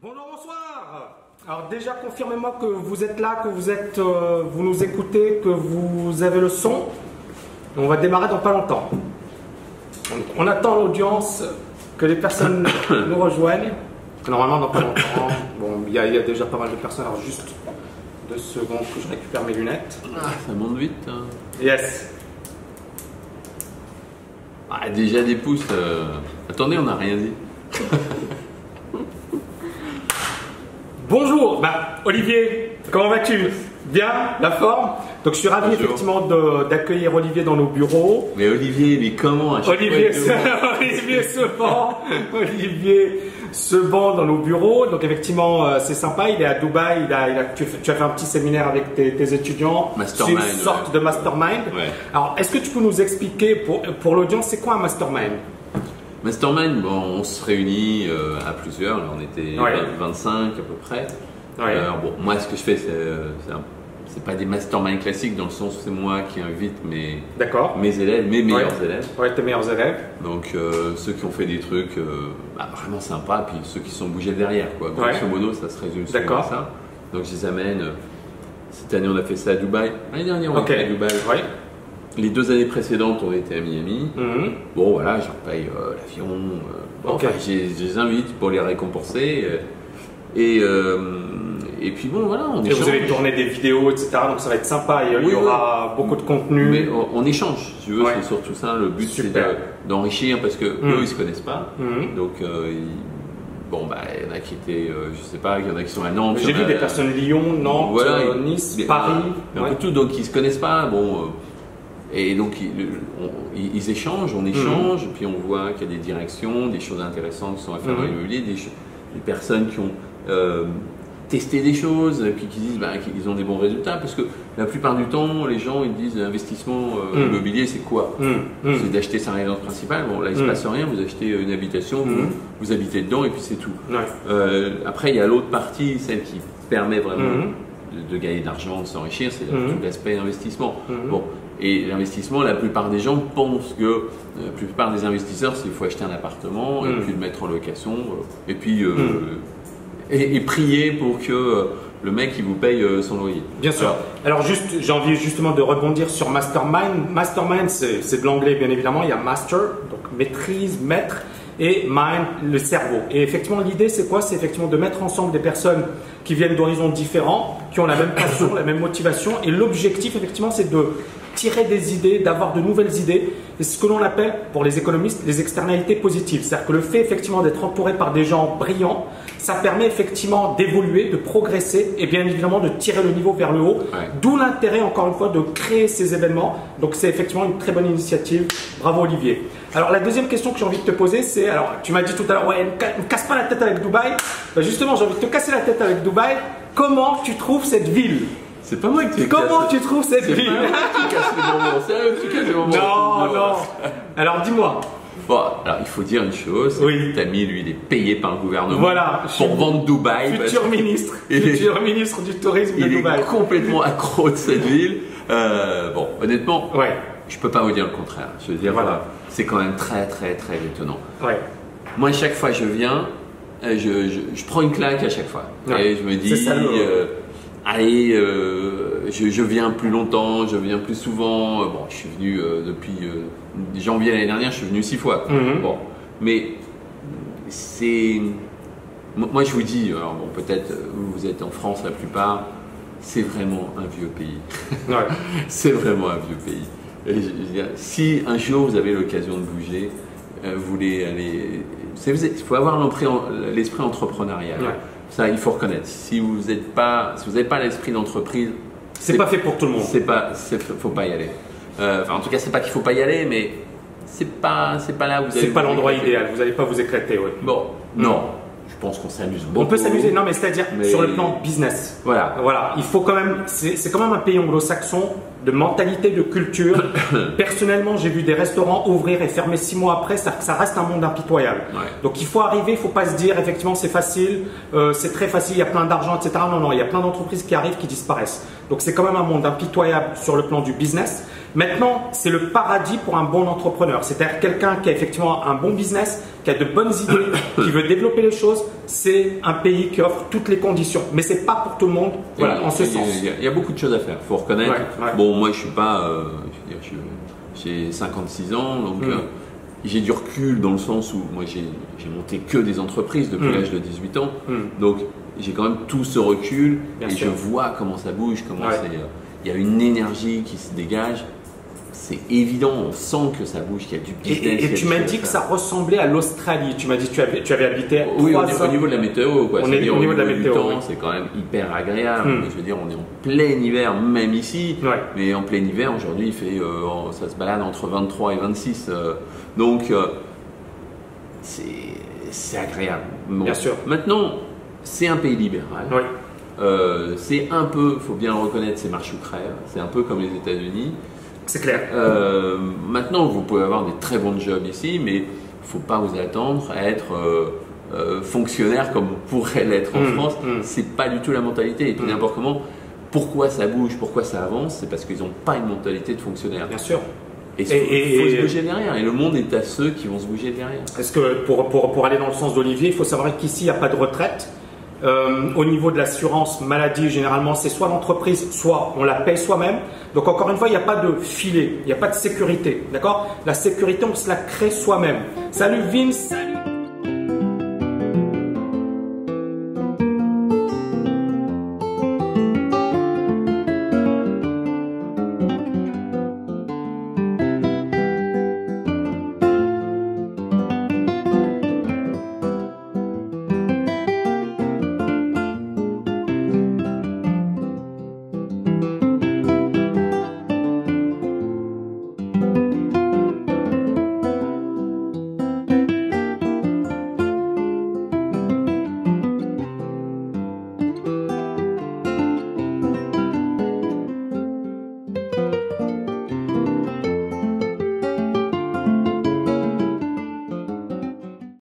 Bonjour, bonsoir. Alors déjà, confirmez-moi que vous êtes là, que vous nous écoutez, que vous avez le son. On va démarrer dans pas longtemps. Donc, on attend l'audience, que les personnes nous rejoignent. Normalement, dans pas longtemps. Bon, il y a déjà pas mal de personnes. Alors juste 2 secondes que je récupère mes lunettes. Ah, ça monte vite. Hein. Yes. Ah, déjà des pouces. Attendez, on n'a rien dit. Bonjour, Olivier, comment vas-tu? Bien, la forme? Donc je suis ravi Bonjour. effectivement d'accueillir Olivier dans nos bureaux. Mais Olivier, mais comment à chaque Olivier fois, Olivier se vend dans nos bureaux. Donc effectivement, c'est sympa. Il est à Dubaï. Tu as fait un petit séminaire avec tes étudiants. Mastermind, C'est une sorte de mastermind. Ouais. Alors, est-ce que tu peux nous expliquer pour l'audience, c'est quoi un mastermind? Mastermind, bon, on se réunit à plusieurs. Là, on était Ouais. 25 à peu près. Ouais. Bon, moi, ce que je fais, c'est pas des masterminds classiques dans le sens où c'est moi qui invite D'accord. mes élèves, mes meilleurs Ouais. élèves. Ouais, tes meilleurs élèves. Donc ceux qui ont fait des trucs vraiment sympas, puis ceux qui sont bougés derrière, quoi. Grosso Ouais. modo, ça se résume souvent D'accord. à ça. Donc je les amène. Cette année, on a fait ça à Dubaï. L'année dernière, on Ok. était à Dubaï. Ouais. Les 2 années précédentes, on était à Miami. Mhm. Bon, voilà, j'en paye l'avion. Bon, Ok. enfin, je les invite pour les récompenser. Et puis bon, voilà, on Et échange. vous allez tourner des vidéos, etc. Donc ça va être sympa. Il Oui, y aura beaucoup de contenu. Mais on échange, si tu veux, Ouais. c'est surtout ça. Le but, c'est Super. d'enrichir parce que eux, ils se connaissent pas. Mhm. Donc, bon, il y en a qui étaient, je sais pas, il y en a qui sont à Nantes. J'ai il y en vu a- des personnes Lyon, Nantes, Voilà, Nice, il y a- Paris. il y a un Ouais. peu tout, donc ils se connaissent pas. Bon, et donc ils échangent, on échange, puis on voit qu'il y a des directions, des choses intéressantes qui sont à faire dans l'immobilier, des personnes qui ont testé des choses, puis qui disent qu'ils ont des bons résultats, parce que la plupart du temps, les gens ils disent l'investissement immobilier, c'est quoi? C'est d'acheter sa résidence principale. Bon, là il se passe rien, vous achetez une habitation, vous habitez dedans et puis c'est tout. Ouais. Après, il y a l'autre partie, celle qui permet vraiment de gagner de l'argent, de s'enrichir, c'est tout l'aspect investissement. Bon, et l'investissement, la plupart des gens pensent que la plupart des investisseurs, c'est qu'il faut acheter un appartement et puis le mettre en location, et puis et prier pour que le mec il vous paye son loyer. Bien sûr. Alors juste, j'ai envie justement de rebondir sur mastermind. Mastermind, c'est de l'anglais bien évidemment. Il y a master, donc maîtrise, maître, et mind, le cerveau. Et effectivement, l'idée c'est quoi? C'est effectivement de mettre ensemble des personnes qui viennent d'horizons différents, qui ont la même passion, la même motivation. Et l'objectif effectivement, c'est de tirer des idées, d'avoir de nouvelles idées. Et ce que l'on appelle, pour les économistes, les externalités positives. C'est-à-dire que le fait effectivement d'être entouré par des gens brillants, ça permet effectivement d'évoluer, de progresser et bien évidemment de tirer le niveau vers le haut. Ouais. D'où l'intérêt, encore une fois, de créer ces événements. Donc c'est effectivement une très bonne initiative. Bravo Olivier. Alors la deuxième question que j'ai envie de te poser, c'est, alors tu m'as dit tout à l'heure, ouais, ne casse pas la tête avec Dubaï. Ben, justement, j'ai envie de te casser la tête avec Dubaï. Comment tu trouves cette ville? C'est pas moi qui Comment tu trouves cette C'est ville? pas moi qui casse les bonbons, c'est eux qui cassent les bonbons. Non, non. Alors dis-moi. Bon, alors il faut dire une chose, Oui. Tami, lui, il est payé par le gouvernement Voilà, pour vendre Dubaï. Futur ministre, Il est- futur ministre du tourisme de Il Dubaï. est complètement accro de cette ville. Bon, honnêtement, Ouais, je peux pas vous dire le contraire. Je veux dire, Voilà. c'est quand même très, très, très étonnant. ouais. Moi, chaque fois que je viens, je prends une claque à chaque fois. Ouais. Et je me dis, C'est ça, allez, je viens plus longtemps, je viens plus souvent. Bon, je suis venu depuis janvier l'année dernière, je suis venu 6 fois. Bon, mais c'est. Moi, je vous dis, alors bon, peut-être vous êtes en France la plupart, c'est vraiment un vieux pays. Ouais. C'est vraiment un vieux pays. Et je veux dire, si un jour vous avez l'occasion de bouger, vous voulez aller. Il faut avoir l'esprit entrepreneurial. Ouais. Ça, il faut reconnaître. Si vous n'avez pas l'esprit d'entreprise, C'est pas fait pour tout le monde. faut pas y aller. Enfin, en tout cas, c'est pas qu'il faut pas y aller, mais c'est pas là où vous allez. C'est pas vous l'endroit éclater. idéal, vous n'allez pas vous éclater. Ouais. Bon, non. Je pense qu'on s'amuse beaucoup. On peut s'amuser, non mais c'est-à-dire Mais- sur le plan business. Voilà. Voilà, il faut quand même, c'est quand même un pays anglo-saxon de mentalité, de culture. Personnellement, j'ai vu des restaurants ouvrir et fermer 6 mois après, ça reste un monde impitoyable. Ouais. Donc il faut arriver, il faut pas se dire effectivement c'est facile, c'est très facile, il y a plein d'argent, etc. Non, non, il y a plein d'entreprises qui arrivent, qui disparaissent. Donc c'est quand même un monde impitoyable sur le plan du business. Maintenant, c'est le paradis pour un bon entrepreneur. C'est-à-dire quelqu'un qui a effectivement un bon business, qui a de bonnes idées, qui veut développer les choses. C'est un pays qui offre toutes les conditions. Mais c'est pas pour tout le monde, voilà, en ce sens. Il y a beaucoup de choses à faire, il faut reconnaître. Bon, moi, je suis pas... j'ai 56 ans, donc j'ai du recul dans le sens où moi, j'ai monté que des entreprises depuis l'âge de 18 ans. Donc, j'ai quand même tout ce recul et je vois comment ça bouge, comment il y a une énergie qui se dégage. C'est évident, on sent que ça bouge, qu'il y a du business. Et tu m'as dit que ça ressemblait à l'Australie. Tu m'as dit que tu avais habité. Oui, au niveau de la météo, quoi. Au niveau de la météo, c'est quand même hyper agréable. Je veux dire, on est en plein hiver, même ici. Mais en plein hiver, aujourd'hui, il fait, ça se balade entre 23 et 26. Donc, c'est agréable. Bon. Bien sûr. Maintenant, c'est un pays libéral. C'est un peu, il faut bien le reconnaître, c'est marche ou crève. C'est un peu comme les États-Unis. C'est clair. Maintenant, vous pouvez avoir des très bons jobs ici, mais il ne faut pas vous attendre à être fonctionnaire comme vous pourrez l'être en France. C'est pas du tout la mentalité. Et puis n'importe comment, pourquoi ça bouge, pourquoi ça avance, c'est parce qu'ils n'ont pas une mentalité de fonctionnaire. Bien sûr. Et il faut se bouger derrière. Et le monde est à ceux qui vont se bouger derrière. Est-ce que pour aller dans le sens d'Olivier, il faut savoir qu'ici, il n'y a pas de retraite. Au niveau de l'assurance maladie, généralement, c'est soit l'entreprise, soit on la paye soi-même. Donc, encore une fois, il n'y a pas de filet, il n'y a pas de sécurité. D'accord? La sécurité, on se la crée soi-même. Salut Vince!